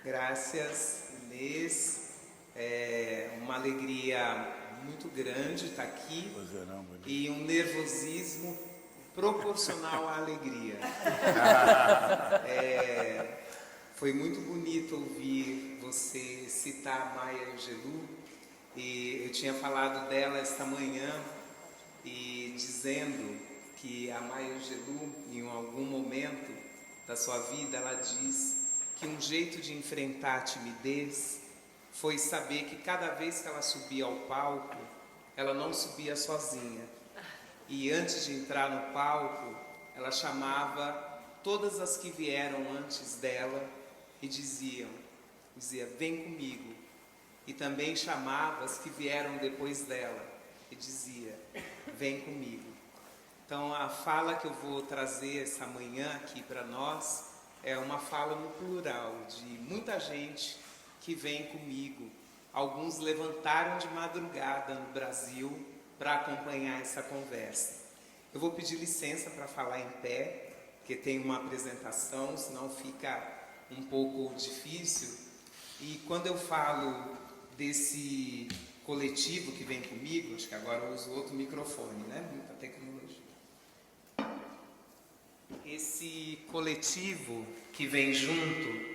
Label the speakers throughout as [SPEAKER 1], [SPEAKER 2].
[SPEAKER 1] Graças, Inês. É uma alegria muito grande estar aqui e um nervosismo proporcional à alegria. Foi muito bonito ouvir você citar a Maya Angelou, e eu tinha falado dela esta manhã e dizendo que a Maya Angelou, em algum momento da sua vida, ela diz que um jeito de enfrentar a timidez foi saber que cada vez que ela subia ao palco, ela não subia sozinha. E antes de entrar no palco, ela chamava todas as que vieram antes dela e dizia, vem comigo. E também chamava as que vieram depois dela e dizia, vem comigo. Então a fala que eu vou trazer essa manhã aqui para nós é uma fala no plural, de muita gente que vem comigo. Alguns levantaram de madrugada no Brasil para acompanhar essa conversa. Eu vou pedir licença para falar em pé, porque tem uma apresentação, senão fica um pouco difícil. E quando eu falo desse coletivo que vem comigo, acho que agora eu uso outro microfone, né? Muita tecnologia. Esse coletivo que vem junto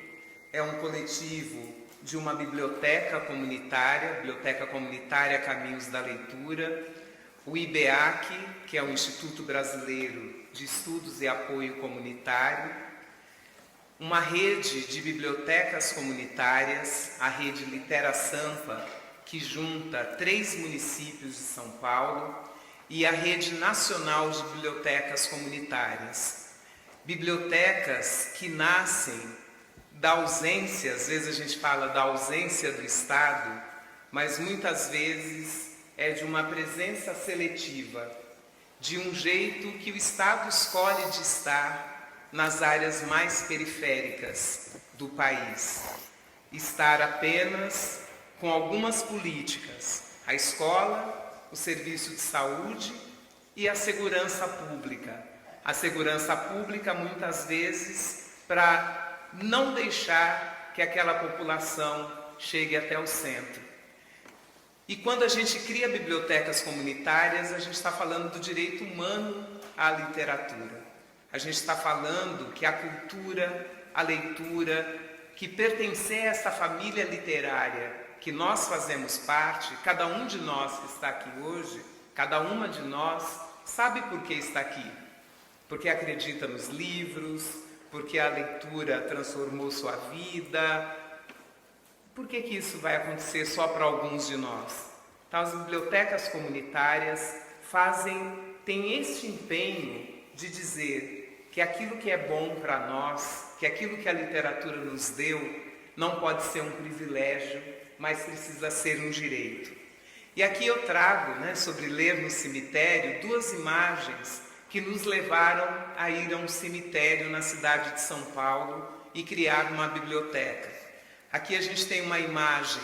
[SPEAKER 1] é um coletivo de uma biblioteca comunitária Caminhos da Leitura, o IBEAC, que é o Instituto Brasileiro de Estudos e Apoio Comunitário, uma rede de bibliotecas comunitárias, a rede Litera Sampa, que junta 3 municípios de São Paulo, e a rede nacional de bibliotecas comunitárias. Bibliotecas que nascem da ausência, às vezes a gente fala da ausência do Estado, mas muitas vezes é de uma presença seletiva, de um jeito que o Estado escolhe de estar nas áreas mais periféricas do país. Estar apenas com algumas políticas, a escola, o serviço de saúde e a segurança pública. A segurança pública, muitas vezes, para não deixar que aquela população chegue até o centro. E quando a gente cria bibliotecas comunitárias, a gente está falando do direito humano à literatura. A gente está falando que a cultura, a leitura, que pertencer a essa família literária que nós fazemos parte, cada um de nós que está aqui hoje, cada uma de nós sabe por que está aqui. Porque acredita nos livros, porque a leitura transformou sua vida. Por que isso vai acontecer só para alguns de nós? Então, as bibliotecas comunitárias têm este empenho de dizer que aquilo que é bom para nós, que aquilo que a literatura nos deu, não pode ser um privilégio, mas precisa ser um direito. E aqui eu trago, sobre ler no cemitério, 2 imagens que nos levaram a ir a um cemitério na cidade de São Paulo e criar uma biblioteca. Aqui a gente tem uma imagem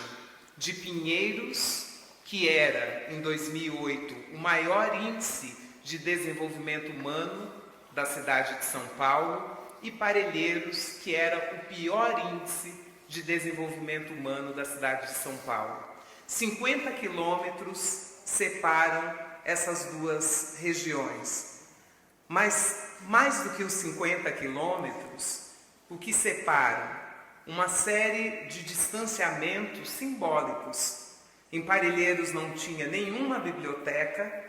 [SPEAKER 1] de Pinheiros, que era, em 2008, o maior índice de desenvolvimento humano da cidade de São Paulo, e Parelheiros, que era o pior índice de desenvolvimento humano da cidade de São Paulo. 50 quilômetros separam essas 2 regiões. Mas, mais do que os 50 quilômetros, o que separa? Uma série de distanciamentos simbólicos. Em Parelheiros não tinha nenhuma biblioteca,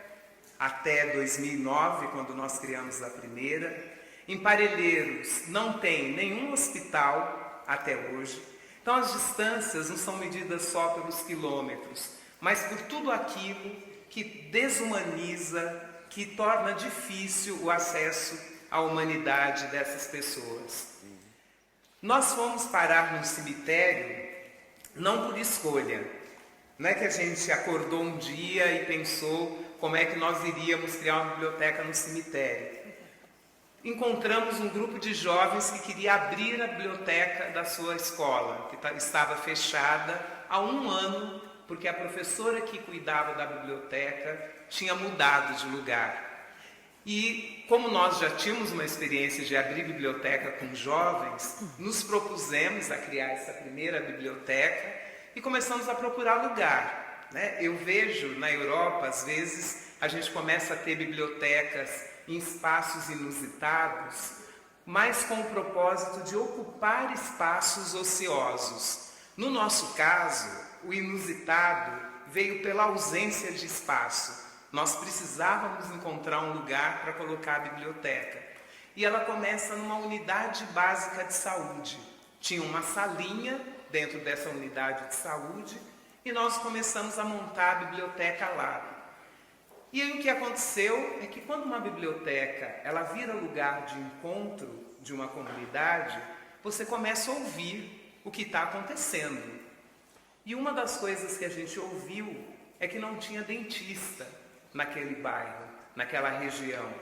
[SPEAKER 1] até 2009, quando nós criamos a primeira. Em Parelheiros não tem nenhum hospital, até hoje. Então as distâncias não são medidas só pelos quilômetros, mas por tudo aquilo que desumaniza, que torna difícil o acesso à humanidade dessas pessoas. Nós fomos parar no cemitério não por escolha. Não é que a gente acordou um dia e pensou como é que nós iríamos criar uma biblioteca no cemitério. Encontramos um grupo de jovens que queria abrir a biblioteca da sua escola, que estava fechada há 1 ano, porque a professora que cuidava da biblioteca tinha mudado de lugar. E como nós já tínhamos uma experiência de abrir biblioteca com jovens, nos propusemos a criar essa primeira biblioteca e começamos a procurar lugar, né? Eu vejo na Europa, às vezes, a gente começa a ter bibliotecas em espaços inusitados, mas com o propósito de ocupar espaços ociosos. No nosso caso, o inusitado veio pela ausência de espaço. Nós precisávamos encontrar um lugar para colocar a biblioteca. E ela começa numa unidade básica de saúde. Tinha uma salinha dentro dessa unidade de saúde e nós começamos a montar a biblioteca lá. E aí o que aconteceu é que quando uma biblioteca ela vira lugar de encontro de uma comunidade, você começa a ouvir o que está acontecendo. E uma das coisas que a gente ouviu é que não tinha dentista naquele bairro, naquela região.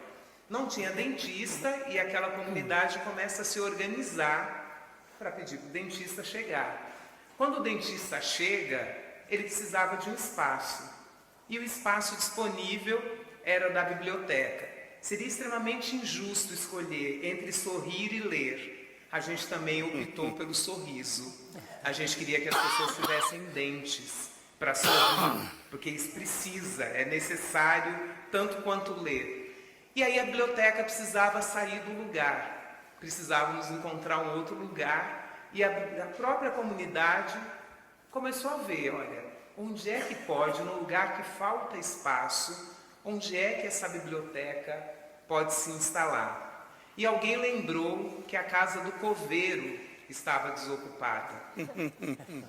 [SPEAKER 1] Não tinha dentista e aquela comunidade começa a se organizar para pedir para o dentista chegar. Quando o dentista chega, ele precisava de um espaço. E o espaço disponível era da biblioteca. Seria extremamente injusto escolher entre sorrir e ler. A gente também optou pelo sorriso. A gente queria que as pessoas tivessem dentes para sorrir, porque isso precisa, é necessário tanto quanto ler. E aí a biblioteca precisava sair do lugar, precisávamos encontrar um outro lugar, e a própria comunidade começou a ver, olha, onde é que pode, num lugar que falta espaço, onde é que essa biblioteca pode se instalar? E alguém lembrou que a casa do coveiro estava desocupada.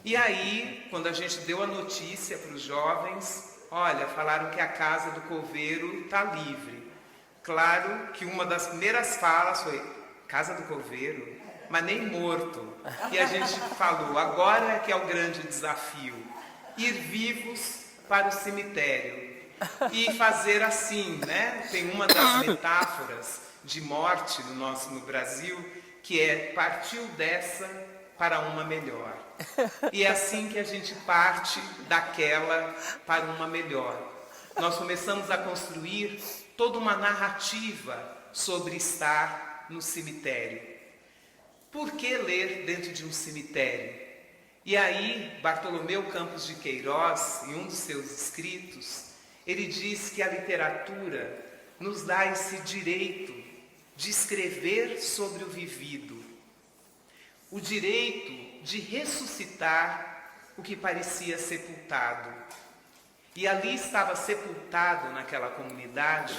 [SPEAKER 1] E aí, quando a gente deu a notícia para os jovens, olha, falaram que a casa do coveiro está livre. Claro que uma das primeiras falas foi, casa do coveiro? Mas nem morto. E a gente falou, agora é que é o grande desafio, ir vivos para o cemitério. E fazer assim, né? Tem uma das metáforas de morte no Brasil, que é partiu dessa para uma melhor. E é assim que a gente parte daquela para uma melhor. Nós começamos a construir toda uma narrativa sobre estar no cemitério. Por que ler dentro de um cemitério? E aí, Bartolomeu Campos de Queiroz, em um dos seus escritos, ele diz que a literatura nos dá esse direito de escrever sobre o vivido, o direito de ressuscitar o que parecia sepultado. E ali estava sepultado naquela comunidade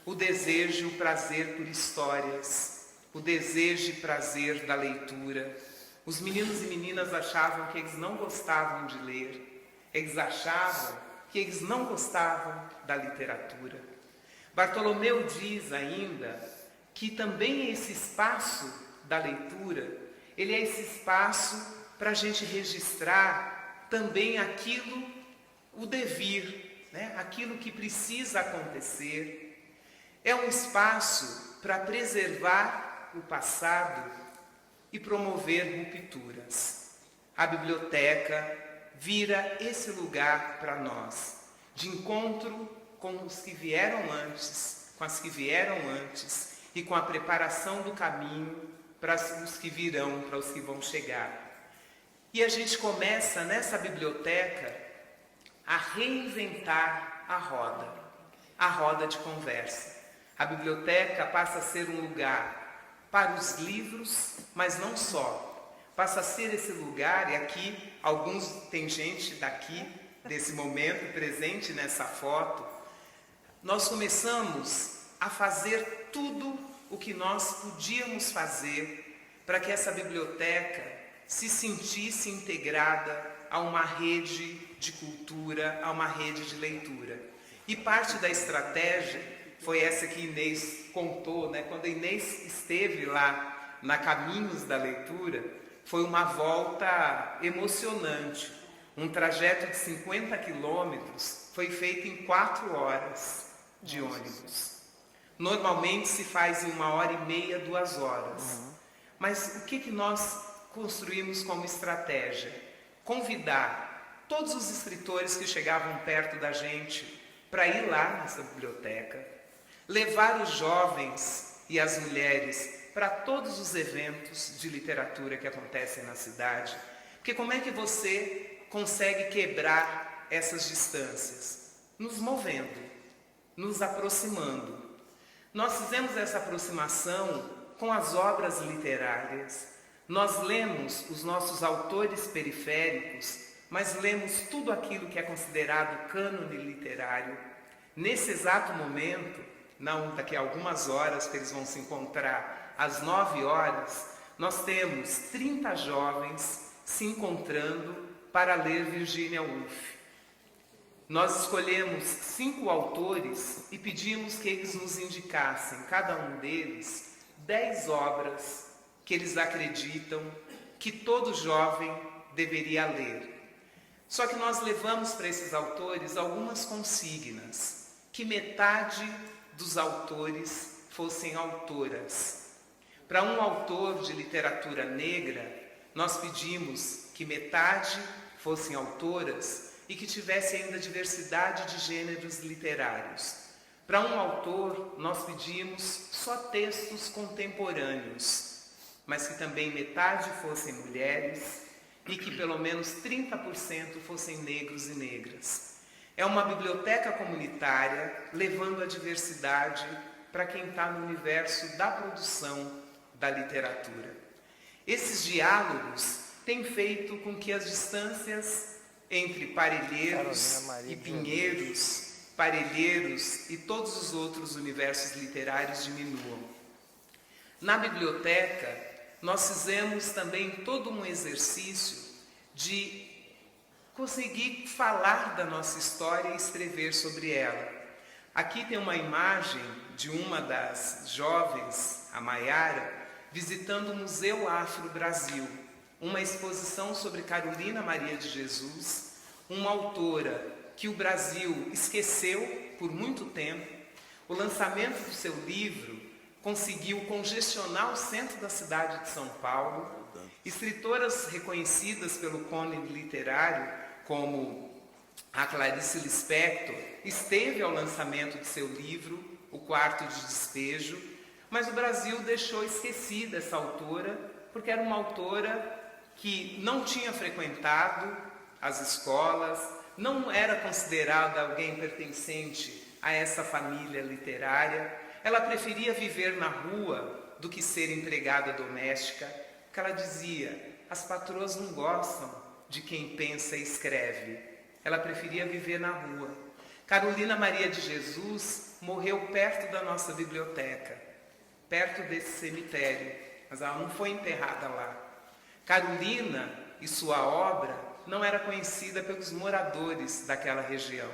[SPEAKER 1] o desejo e o prazer por histórias, o desejo e prazer da leitura. Os meninos e meninas achavam que eles não gostavam de ler, eles achavam que eles não gostavam da literatura. Bartolomeu diz ainda que também esse espaço da leitura, ele é esse espaço para a gente registrar também aquilo, o devir, né? Aquilo que precisa acontecer. É um espaço para preservar o passado e promover rupturas. A biblioteca vira esse lugar para nós, de encontro com os que vieram antes, com as que vieram antes, e com a preparação do caminho para os que virão, para os que vão chegar. E a gente começa nessa biblioteca a reinventar a roda de conversa. A biblioteca passa a ser um lugar para os livros, mas não só. Passa a ser esse lugar, e aqui tem gente daqui, desse momento, presente nessa foto. Nós começamos a fazer tudo o que nós podíamos fazer para que essa biblioteca se sentisse integrada a uma rede de cultura, a uma rede de leitura. E parte da estratégia foi essa que Inês contou, né? Quando a Inês esteve lá na Caminhos da Leitura, foi uma volta emocionante. Um trajeto de 50 quilômetros foi feito em 4 horas de ônibus. Normalmente se faz em 1h30, 2 horas. Mas o que nós construímos como estratégia? Convidar todos os escritores que chegavam perto da gente para ir lá nessa biblioteca. levar os jovens e as mulheres para todos os eventos de literatura que acontecem na cidade. Porque como é que você consegue quebrar essas distâncias? Nos movendo, nos aproximando. Nós fizemos essa aproximação com as obras literárias. Nós lemos os nossos autores periféricos, mas lemos tudo aquilo que é considerado cânone literário. Nesse exato momento, não daqui a algumas horas, que eles vão se encontrar às 9 horas, nós temos 30 jovens se encontrando para ler Virginia Woolf. Nós escolhemos 5 autores e pedimos que eles nos indicassem, cada um deles, 10 obras que eles acreditam que todo jovem deveria ler. Só que nós levamos para esses autores algumas consignas, que metade dos autores fossem autoras. Para um autor de literatura negra, nós pedimos que metade fossem autoras e que tivesse ainda diversidade de gêneros literários. Para um autor, nós pedimos só textos contemporâneos, mas que também metade fossem mulheres e que pelo menos 30% fossem negros e negras. É uma biblioteca comunitária levando a diversidade para quem está no universo da produção da literatura. Esses diálogos têm feito com que as distâncias entre Parelheiros e Pinheiros, Parelheiros e todos os outros universos literários diminuam. Na biblioteca, nós fizemos também todo um exercício de conseguir falar da nossa história e escrever sobre ela. Aqui tem uma imagem de uma das jovens, a Maiara, visitando o Museu Afro-Brasil, uma exposição sobre Carolina Maria de Jesus, uma autora que o Brasil esqueceu por muito tempo. O lançamento do seu livro conseguiu congestionar o centro da cidade de São Paulo. Escritoras reconhecidas pelo Cone Literário, como a Clarice Lispector, esteve ao lançamento de seu livro, O Quarto de Despejo, mas o Brasil deixou esquecida essa autora, porque era uma autora que não tinha frequentado as escolas, não era considerada alguém pertencente a essa família literária. Ela preferia viver na rua do que ser empregada doméstica, porque ela dizia, as patroas não gostam de quem pensa e escreve. Ela preferia viver na rua. Carolina Maria de Jesus morreu perto da nossa biblioteca, perto desse cemitério, mas ela não foi enterrada lá. Carolina e sua obra não era conhecida pelos moradores daquela região.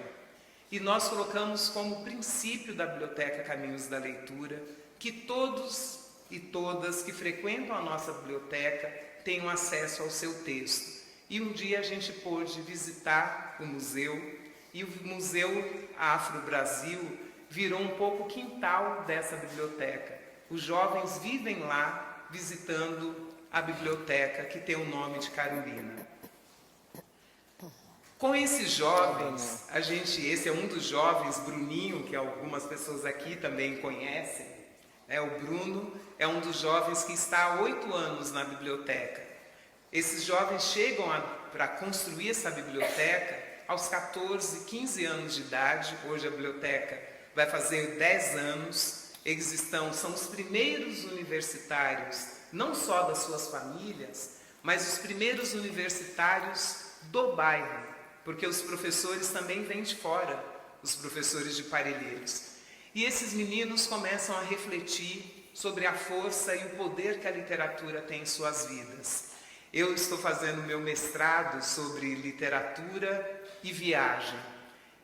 [SPEAKER 1] E nós colocamos como princípio da Biblioteca Caminhos da Leitura que todos e todas que frequentam a nossa biblioteca tenham acesso ao seu texto. E um dia a gente pôde visitar o museu, e o Museu Afro-Brasil virou um pouco o quintal dessa biblioteca. Os jovens vivem lá visitando a biblioteca que tem o nome de Carolina. Com esses jovens, esse é um dos jovens, Bruninho, que algumas pessoas aqui também conhecem. O Bruno é um dos jovens que está há 8 anos na biblioteca. Esses jovens chegam para construir essa biblioteca aos 14, 15 anos de idade. Hoje a biblioteca vai fazer 10 anos. Eles são os primeiros universitários, não só das suas famílias, mas os primeiros universitários do bairro, porque os professores também vêm de fora, os professores de Parelheiros. E esses meninos começam a refletir sobre a força e o poder que a literatura tem em suas vidas. Eu estou fazendo meu mestrado sobre literatura e viagem.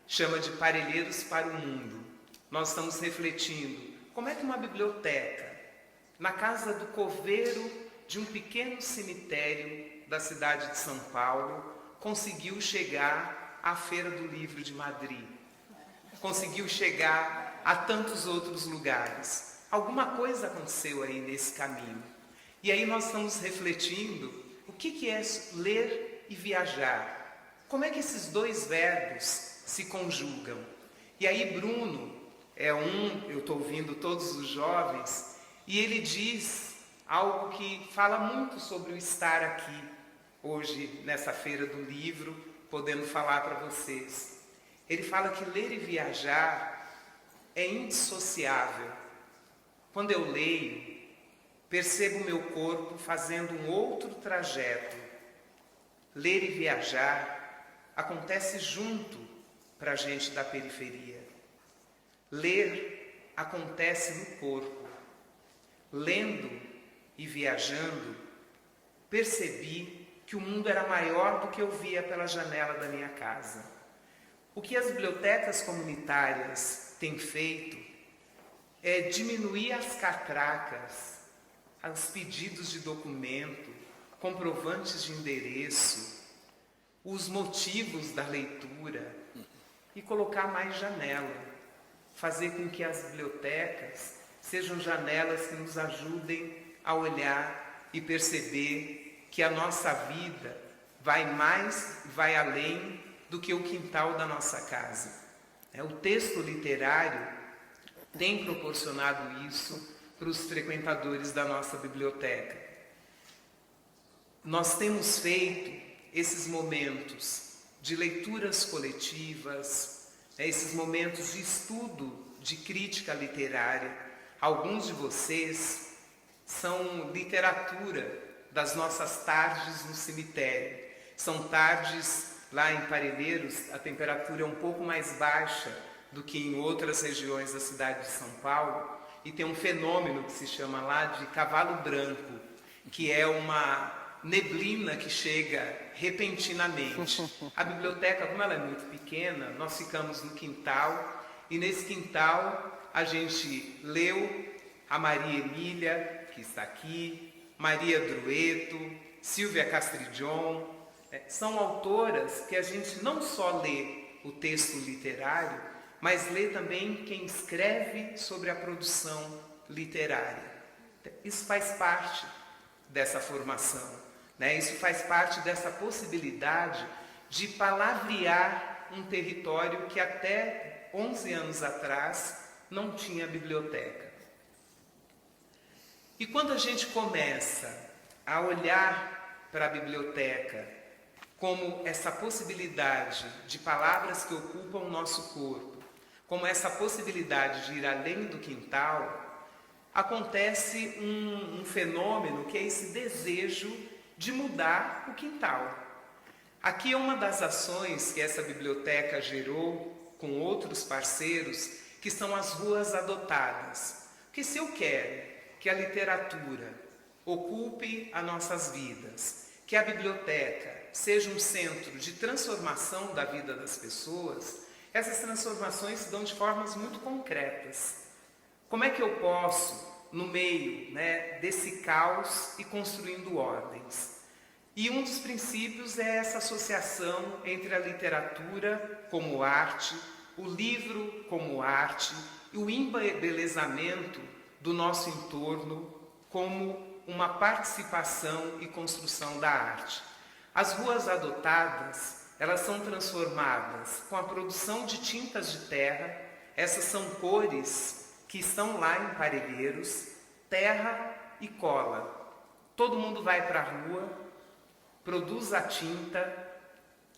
[SPEAKER 1] Chama de Parelheiros para o Mundo. Nós estamos refletindo como é que uma biblioteca, na casa do coveiro de um pequeno cemitério da cidade de São Paulo, conseguiu chegar à Feira do Livro de Madrid, conseguiu chegar a tantos outros lugares. Alguma coisa aconteceu aí nesse caminho. E aí nós estamos refletindo o que é ler e viajar. Como é que esses dois verbos se conjugam? E aí Bruno eu estou ouvindo todos os jovens, e ele diz algo que fala muito sobre o estar aqui, hoje, nessa feira do livro, podendo falar para vocês. Ele fala que ler e viajar é indissociável. Quando eu leio, percebo meu corpo fazendo um outro trajeto. Ler e viajar acontece junto para a gente da periferia. Ler acontece no corpo. Lendo e viajando, percebi que o mundo era maior do que eu via pela janela da minha casa. O que as bibliotecas comunitárias têm feito é diminuir as catracas, os pedidos de documento, comprovantes de endereço, os motivos da leitura e colocar mais janela. Fazer com que as bibliotecas sejam janelas que nos ajudem a olhar e perceber que a nossa vida vai além do que o quintal da nossa casa. O texto literário tem proporcionado isso para os frequentadores da nossa biblioteca. Nós temos feito esses momentos de leituras coletivas, esses momentos de estudo, de crítica literária. Alguns de vocês são literatura das nossas tardes no cemitério. São tardes lá em Parelheiros, a temperatura é um pouco mais baixa do que em outras regiões da cidade de São Paulo, e tem um fenômeno que se chama lá de cavalo branco, que é uma neblina que chega repentinamente. A biblioteca, como ela é muito pequena, nós ficamos no quintal, e nesse quintal a gente leu a Maria Emília, que está aqui, Maria Drueto, Silvia Castridion. São autoras que a gente não só lê o texto literário, mas lê também quem escreve sobre a produção literária. Isso faz parte dessa formação, Isso faz parte dessa possibilidade de palavrear um território que até 11 anos atrás não tinha biblioteca. E quando a gente começa a olhar para a biblioteca como essa possibilidade de palavras que ocupam o nosso corpo, como essa possibilidade de ir além do quintal, acontece um fenômeno que é esse desejo de mudar o quintal. Aqui é uma das ações que essa biblioteca gerou com outros parceiros, que são as ruas adotadas. Porque se eu quero que a literatura ocupe as nossas vidas, que a biblioteca seja um centro de transformação da vida das pessoas, essas transformações se dão de formas muito concretas. Como é que eu posso, no meio desse caos, ir construindo ordens? E um dos princípios é essa associação entre a literatura como arte, o livro como arte e o embelezamento do nosso entorno como uma participação e construção da arte. As ruas adotadas, elas são transformadas com a produção de tintas de terra. Essas são cores que estão lá em Parelheiros, terra e cola. Todo mundo vai para a rua, produz a tinta,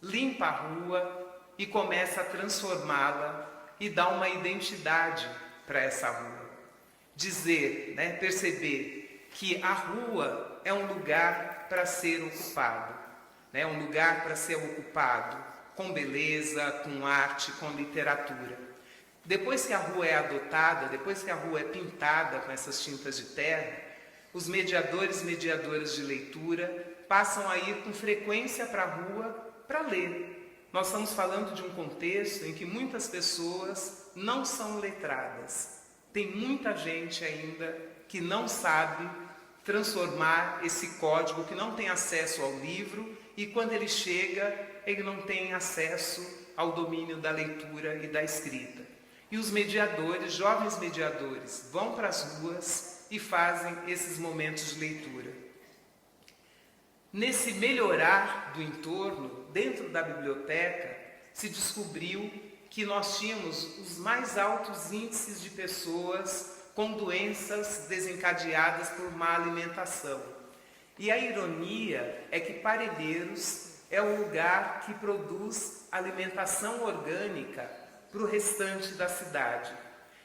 [SPEAKER 1] limpa a rua e começa a transformá-la e dá uma identidade para essa rua. Dizer, perceber que a rua é um lugar para ser ocupado, um lugar para ser ocupado com beleza, com arte, com literatura. Depois que a rua é adotada, depois que a rua é pintada com essas tintas de terra, os mediadores e mediadoras de leitura passam a ir com frequência para a rua para ler. Nós estamos falando de um contexto em que muitas pessoas não são letradas. Tem muita gente ainda que não sabe transformar esse código, que não tem acesso ao livro, e quando ele chega, ele não tem acesso ao domínio da leitura e da escrita. E os mediadores, jovens mediadores, vão para as ruas e fazem esses momentos de leitura. Nesse melhorar do entorno, dentro da biblioteca, se descobriu que nós tínhamos os mais altos índices de pessoas com doenças desencadeadas por má alimentação. E a ironia é que Parelheiros é o lugar que produz alimentação orgânica para o restante da cidade.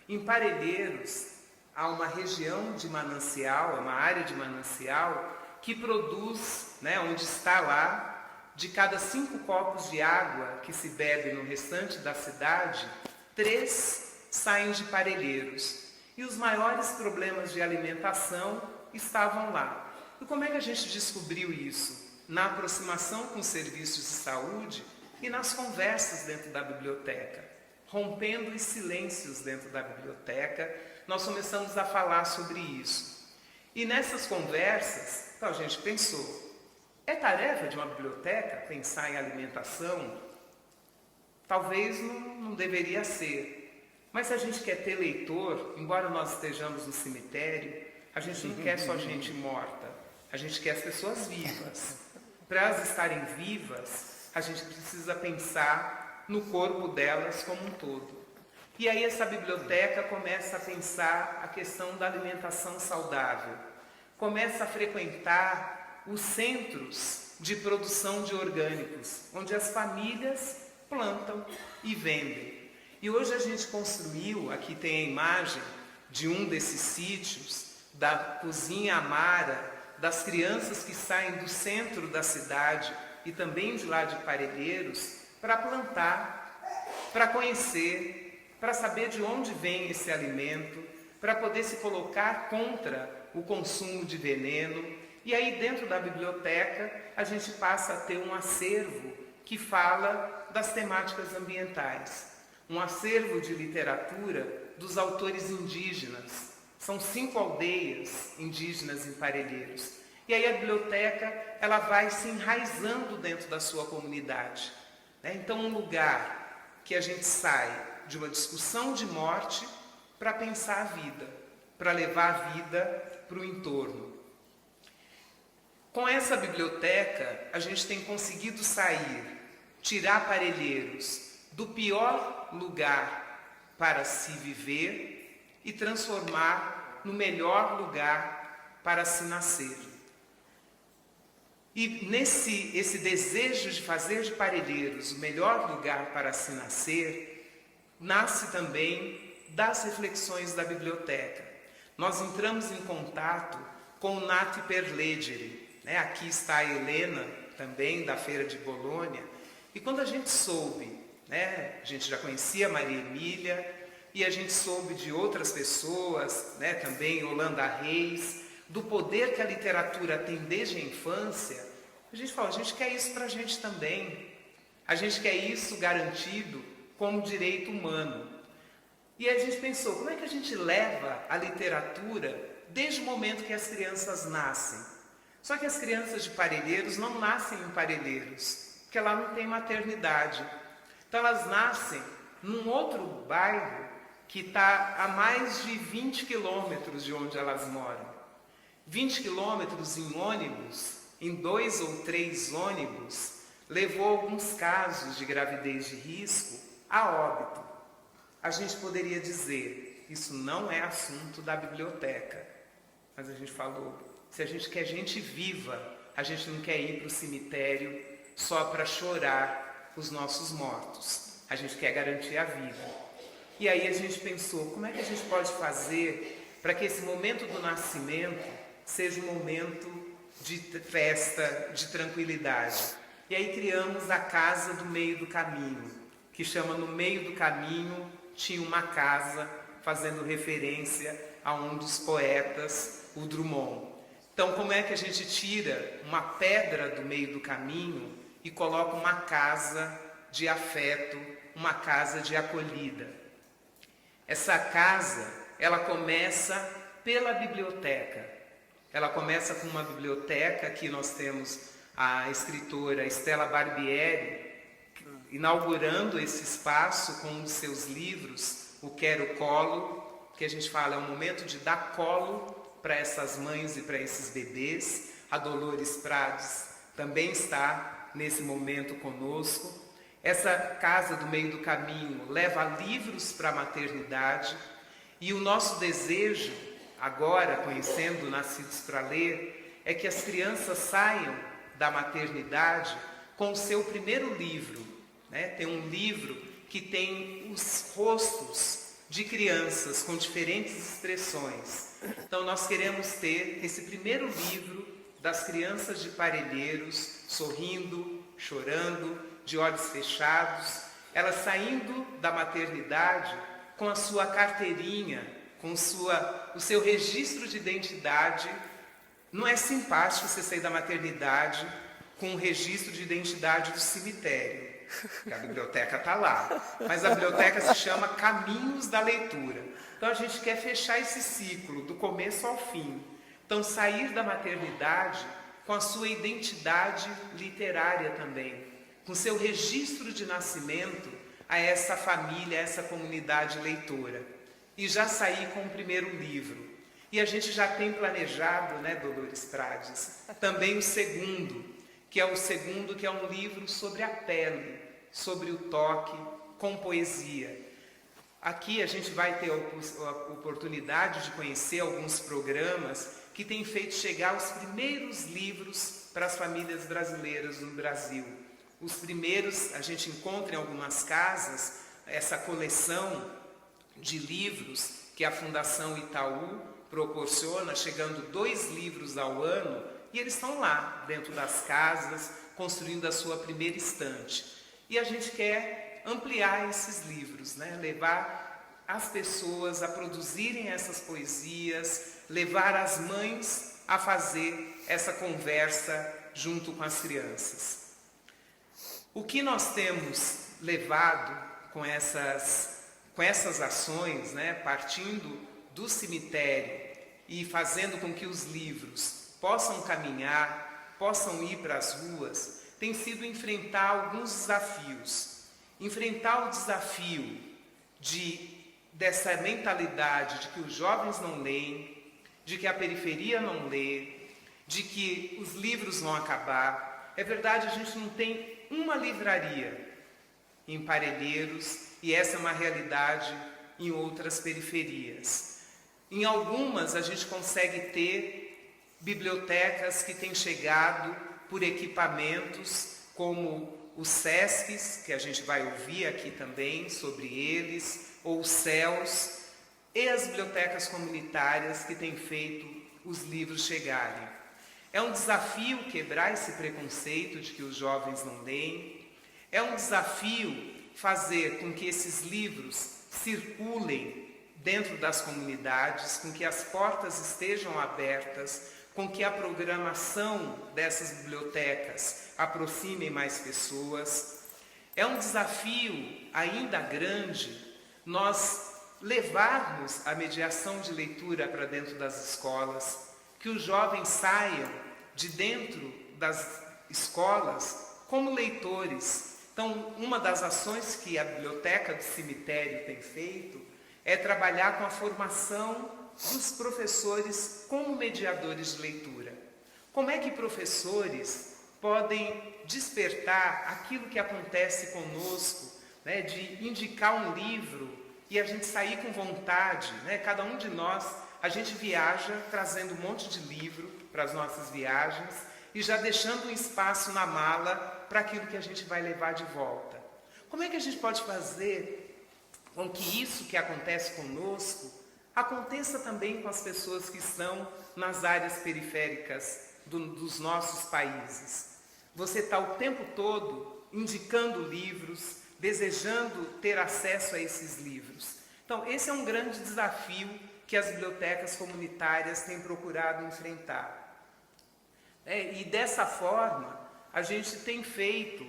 [SPEAKER 1] Em Parelheiros há uma região de manancial, uma área de manancial, que produz, onde está lá, de cada 5 copos de água que se bebe no restante da cidade, 3 saem de Parelheiros. E os maiores problemas de alimentação estavam lá. E como é que a gente descobriu isso? Na aproximação com os serviços de saúde e nas conversas dentro da biblioteca. Rompendo os silêncios dentro da biblioteca, nós começamos a falar sobre isso. E nessas conversas, então a gente pensou, é tarefa de uma biblioteca pensar em alimentação? Talvez não deveria ser. Mas se a gente quer ter leitor, embora nós estejamos no cemitério, a gente não quer só gente morta, a gente quer as pessoas vivas. Para elas estarem vivas, a gente precisa pensar no corpo delas como um todo. E aí essa biblioteca começa a pensar a questão da alimentação saudável, começa a frequentar os centros de produção de orgânicos, onde as famílias plantam e vendem. E hoje a gente construiu, aqui tem a imagem de um desses sítios, da cozinha Amara, das crianças que saem do centro da cidade e também de lá de Parelheiros, para plantar, para conhecer, para saber de onde vem esse alimento, para poder se colocar contra o consumo de veneno. E aí dentro da biblioteca a gente passa a ter um acervo que fala das temáticas ambientais. Um acervo de literatura dos autores indígenas. São 5 aldeias indígenas em Parelheiros. E aí a biblioteca ela vai se enraizando dentro da sua comunidade. Então um lugar que a gente sai de uma discussão de morte para pensar a vida, para levar a vida para o entorno. Com essa biblioteca a gente tem conseguido tirar Parelheiros do pior lugar para se viver e transformar no melhor lugar para se nascer. E esse desejo de fazer de Parelheiros o melhor lugar para se nascer, nasce também das reflexões da biblioteca. Nós entramos em contato com o Nati Perlegeri. Aqui está a Helena, também da Feira de Bolonha. E quando a gente soube, a gente já conhecia a Maria Emília, e a gente soube de outras pessoas, também Holanda Reis, do poder que a literatura tem desde a infância, a gente falou, a gente quer isso para a gente também. A gente quer isso garantido como direito humano. E a gente pensou, como é que a gente leva a literatura desde o momento que as crianças nascem? Só que as crianças de Parelheiros não nascem em Parelheiros, porque lá não tem maternidade. Então elas nascem num outro bairro que está a mais de 20 quilômetros de onde elas moram. 20 quilômetros em ônibus, em 2 ou 3 ônibus, levou alguns casos de gravidez de risco a óbito. A gente poderia dizer, isso não é assunto da biblioteca. Mas a gente falou, se a gente quer gente viva, a gente não quer ir para o cemitério só para chorar os nossos mortos. A gente quer garantir a vida. E aí a gente pensou, como é que a gente pode fazer para que esse momento do nascimento seja um momento de festa, de tranquilidade? E aí criamos a Casa do Meio do Caminho, que chama No Meio do Caminho tinha uma casa, fazendo referência a um dos poetas, o Drummond. Então, como é que a gente tira uma pedra do meio do caminho e coloca uma casa de afeto, uma casa de acolhida? Essa casa, ela começa pela biblioteca. Ela começa com uma biblioteca, que nós temos a escritora Stella Barbieri, inaugurando esse espaço com um de seus livros, o Quero Colo, que a gente fala, é um momento de dar colo para essas mães e para esses bebês. A Dolores Prades também está nesse momento conosco. Essa casa do meio do caminho leva livros para a maternidade e o nosso desejo, agora conhecendo Nascidos para Ler, é que as crianças saiam da maternidade com o seu primeiro livro. Tem um livro que tem os rostos de crianças com diferentes expressões. Então nós queremos ter esse primeiro livro das crianças de Parelheiros, sorrindo, chorando, de olhos fechados, elas saindo da maternidade com a sua carteirinha, com o seu registro de identidade. Não é simpático você sair da maternidade com o registro de identidade do cemitério, que a biblioteca está lá, mas a biblioteca se chama Caminhos da Leitura. Então a gente quer fechar esse ciclo do começo ao fim. Então sair da maternidade com a sua identidade literária também, com seu registro de nascimento a essa família, a essa comunidade leitora. E já sair com o primeiro livro. E a gente já tem planejado, Dolores Prades, também o segundo, que é um livro sobre a pele, sobre o toque, com poesia. Aqui a gente vai ter a oportunidade de conhecer alguns programas que têm feito chegar os primeiros livros para as famílias brasileiras no Brasil. Os primeiros, a gente encontra em algumas casas essa coleção de livros que a Fundação Itaú proporciona, chegando 2 livros ao ano, e eles estão lá, dentro das casas, construindo a sua primeira estante. E a gente quer ampliar esses livros, levar as pessoas a produzirem essas poesias, levar as mães a fazer essa conversa junto com as crianças. O que nós temos levado com essas ações, partindo do cemitério e fazendo com que os livros possam caminhar, possam ir para as ruas, tem sido enfrentar alguns desafios. Enfrentar o desafio dessa mentalidade de que os jovens não leem, de que a periferia não lê, de que os livros vão acabar. É verdade, a gente não tem uma livraria em Parelheiros e essa é uma realidade em outras periferias. Em algumas a gente consegue ter bibliotecas que têm chegado por equipamentos como os SESCs, que a gente vai ouvir aqui também sobre eles, ou os CELS, e as bibliotecas comunitárias que têm feito os livros chegarem. É um desafio quebrar esse preconceito de que os jovens não leem. É um desafio fazer com que esses livros circulem dentro das comunidades, com que as portas estejam abertas, com que a programação dessas bibliotecas aproxime mais pessoas. É um desafio ainda grande nós levarmos a mediação de leitura para dentro das escolas, que os jovens saiam de dentro das escolas como leitores. Então, uma das ações que a Biblioteca do Cemitério tem feito é trabalhar com a formação dos professores como mediadores de leitura. Como é que professores podem despertar aquilo que acontece conosco, de indicar um livro e a gente sair com vontade, Cada um de nós, a gente viaja trazendo um monte de livro para as nossas viagens e já deixando um espaço na mala para aquilo que a gente vai levar de volta. Como é que a gente pode fazer com que isso que acontece conosco aconteça também com as pessoas que estão nas áreas periféricas dos nossos países? Você está o tempo todo indicando livros, desejando ter acesso a esses livros. Então, esse é um grande desafio que as bibliotecas comunitárias têm procurado enfrentar. E dessa forma, a gente tem feito,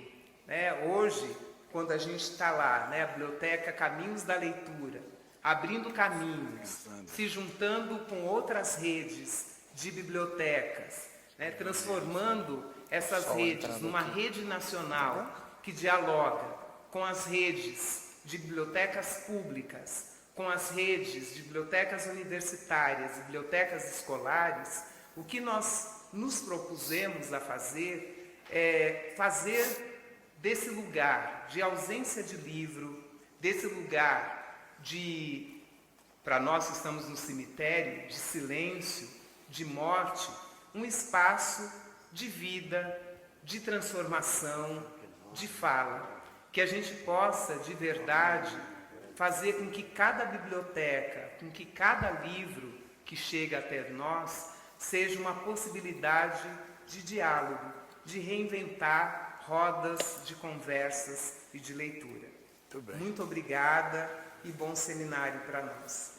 [SPEAKER 1] hoje, quando a gente está lá, a Biblioteca Caminhos da Leitura, abrindo caminhos, se juntando com outras redes de bibliotecas, transformando essas redes numa rede nacional que dialoga com as redes de bibliotecas públicas, com as redes de bibliotecas universitárias e bibliotecas escolares. O que nós nos propusemos a fazer é fazer desse lugar de ausência de livro, desse lugar de, para nós que estamos no cemitério, de silêncio, de morte, um espaço de vida, de transformação, de fala. Que a gente possa, de verdade, fazer com que cada biblioteca, com que cada livro que chega até nós, seja uma possibilidade de diálogo, de reinventar rodas de conversas e de leitura. Muito obrigada e bom seminário para nós.